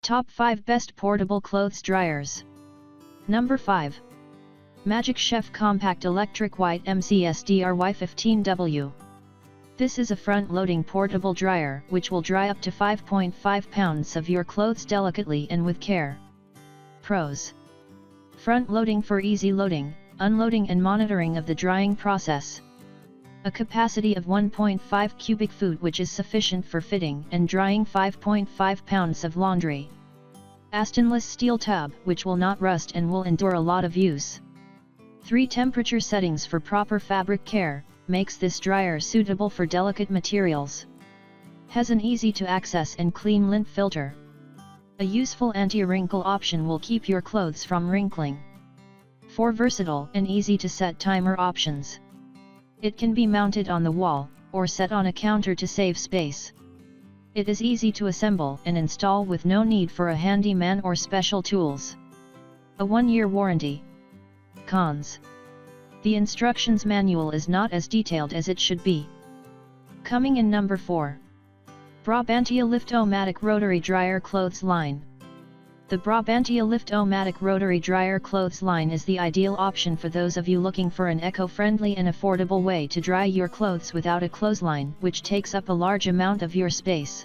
Top 5 Best Portable Clothes Dryers. Number 5. Magic Chef Compact Electric White MCSDRY15W. This is a front-loading portable dryer which will dry up to 5.5 pounds of your clothes delicately and with care. Pros. Front-loading for easy loading, unloading and monitoring of the drying process. A capacity of 1.5 cubic foot which is sufficient for fitting and drying 5.5 pounds of laundry. A stainless steel tub which will not rust and will endure a lot of use. 3 temperature settings for proper fabric care, makes this dryer suitable for delicate materials. Has an easy to access and clean lint filter. A useful anti-wrinkle option will keep your clothes from wrinkling. 4 versatile and easy to set timer options. It can be mounted on the wall, or set on a counter to save space. It is easy to assemble and install with no need for a handyman or special tools. A 1-year warranty. Cons. The instructions manual is not as detailed as it should be. Coming in number 4. Brabantia Lift-O-Matic Rotary Dryer Clothes Line. The Brabantia Lift-O-Matic Rotary Dryer Clothes Line is the ideal option for those of you looking for an eco-friendly and affordable way to dry your clothes without a clothesline which takes up a large amount of your space.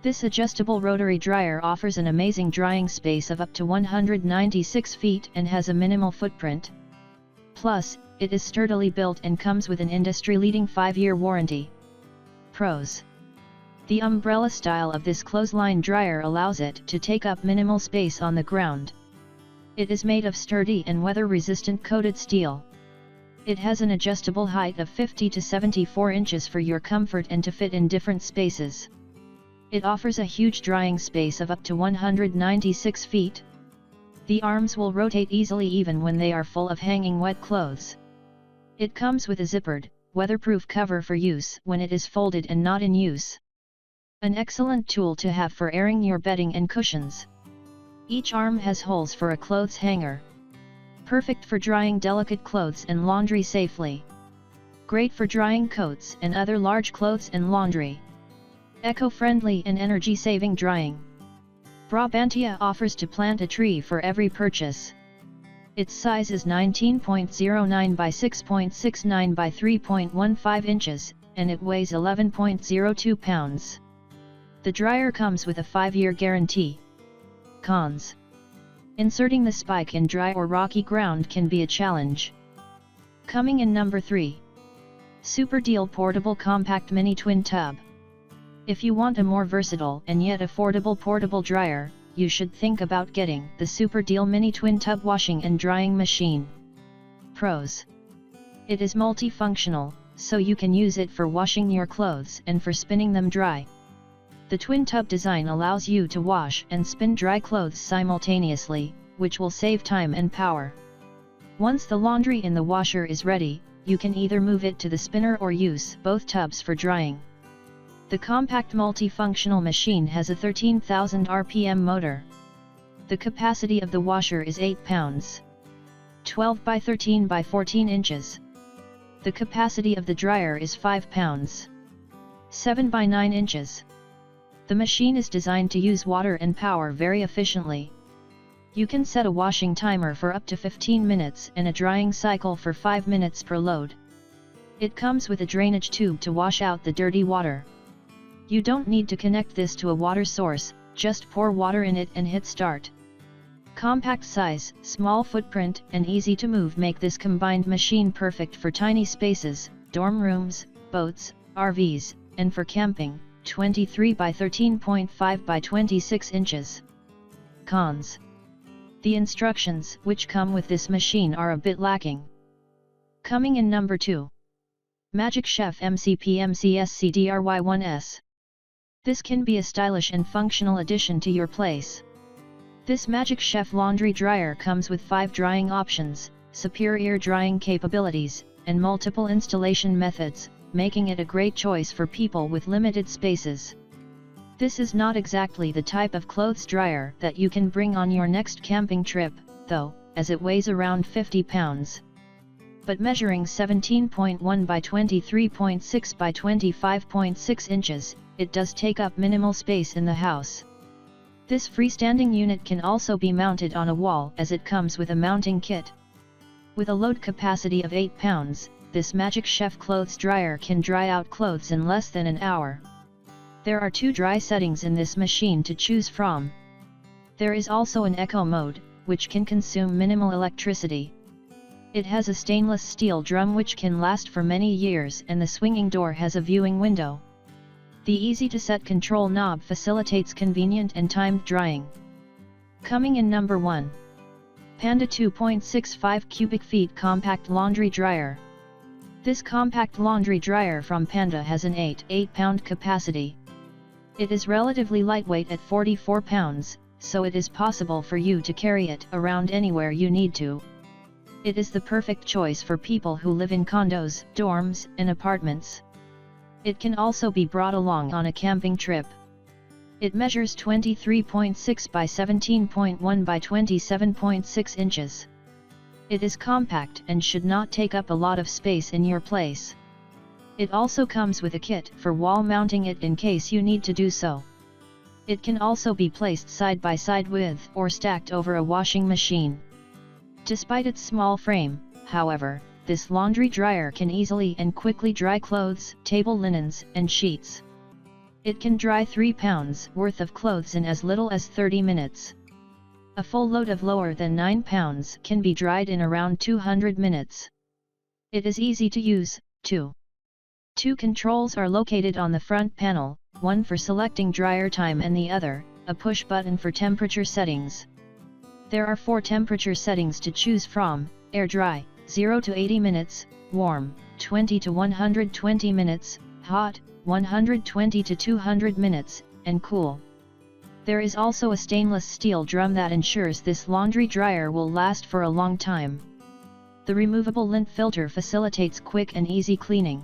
This adjustable rotary dryer offers an amazing drying space of up to 196 feet and has a minimal footprint. Plus, it is sturdily built and comes with an industry-leading 5-year warranty. Pros. The umbrella style of this clothesline dryer allows it to take up minimal space on the ground. It is made of sturdy and weather-resistant coated steel. It has an adjustable height of 50 to 74 inches for your comfort and to fit in different spaces. It offers a huge drying space of up to 196 feet. The arms will rotate easily even when they are full of hanging wet clothes. It comes with a zippered, weatherproof cover for use when it is folded and not in use. An excellent tool to have for airing your bedding and cushions. Each arm has holes for a clothes hanger. Perfect for drying delicate clothes and laundry safely. Great for drying coats and other large clothes and laundry. Eco-friendly and energy-saving drying. Brabantia offers to plant a tree for every purchase. Its size is 19.09 by 6.69 by 3.15 inches, and it weighs 11.02 pounds. The dryer comes with a 5-year guarantee. Cons. Inserting the spike in dry or rocky ground can be a challenge. Coming in number 3. Super Deal Portable Compact Mini Twin Tub. If you want a more versatile and yet affordable portable dryer, you should think about getting the Super Deal Mini Twin Tub Washing and Drying Machine. Pros. It is multifunctional, so you can use it for washing your clothes and for spinning them dry. The twin tub design allows you to wash and spin dry clothes simultaneously, which will save time and power. Once the laundry in the washer is ready, you can either move it to the spinner or use both tubs for drying. The compact multifunctional machine has a 13,000 RPM motor. The capacity of the washer is 8 pounds. 12 by 13 by 14 inches. The capacity of the dryer is 5 pounds. 7 by 9 inches. The machine is designed to use water and power very efficiently. You can set a washing timer for up to 15 minutes and a drying cycle for 5 minutes per load. It comes with a drainage tube to wash out the dirty water. You don't need to connect this to a water source, just pour water in it and hit start. Compact size, small footprint, and easy to move make this combined machine perfect for tiny spaces, dorm rooms, boats, RVs, and for camping. 23 by 13.5 by 26 inches. Cons. The instructions which come with this machine are a bit lacking. Coming in number 2. Magic Chef MCP-MCSCDRY1S. This can be a stylish and functional addition to your place. This Magic Chef laundry dryer comes with 5 drying options, superior drying capabilities, and multiple installation methods, making it a great choice for people with limited spaces. This is not exactly the type of clothes dryer that you can bring on your next camping trip, though, as it weighs around 50 pounds. But measuring 17.1 by 23.6 by 25.6 inches, it does take up minimal space in the house. This freestanding unit can also be mounted on a wall as it comes with a mounting kit. With a load capacity of 8 pounds, this Magic Chef clothes dryer can dry out clothes in less than an hour. There are 2 dry settings in this machine to choose from. There is also an eco mode, which can consume minimal electricity. It has a stainless steel drum which can last for many years, and the swinging door has a viewing window. The easy-to-set control knob facilitates convenient and timed drying. Coming in number 1. Panda 2.65 cubic feet compact laundry dryer. This compact laundry dryer from Panda has an 8-pound capacity. It is relatively lightweight at 44 pounds, so it is possible for you to carry it around anywhere you need to. It is the perfect choice for people who live in condos, dorms, and apartments. It can also be brought along on a camping trip. It measures 23.6 by 17.1 by 27.6 inches. It is compact and should not take up a lot of space in your place. It also comes with a kit for wall mounting it in case you need to do so. It can also be placed side by side with or stacked over a washing machine. Despite its small frame, however, this laundry dryer can easily and quickly dry clothes, table linens, and sheets. It can dry 3 pounds worth of clothes in as little as 30 minutes. A full load of lower than 9 pounds can be dried in around 200 minutes. It is easy to use, too. 2 controls are located on the front panel, one for selecting dryer time and the other, a push button for temperature settings. There are 4 temperature settings to choose from: air dry, 0 to 80 minutes, warm, 20 to 120 minutes, hot, 120 to 200 minutes, and cool. There is also a stainless steel drum that ensures this laundry dryer will last for a long time. The removable lint filter facilitates quick and easy cleaning.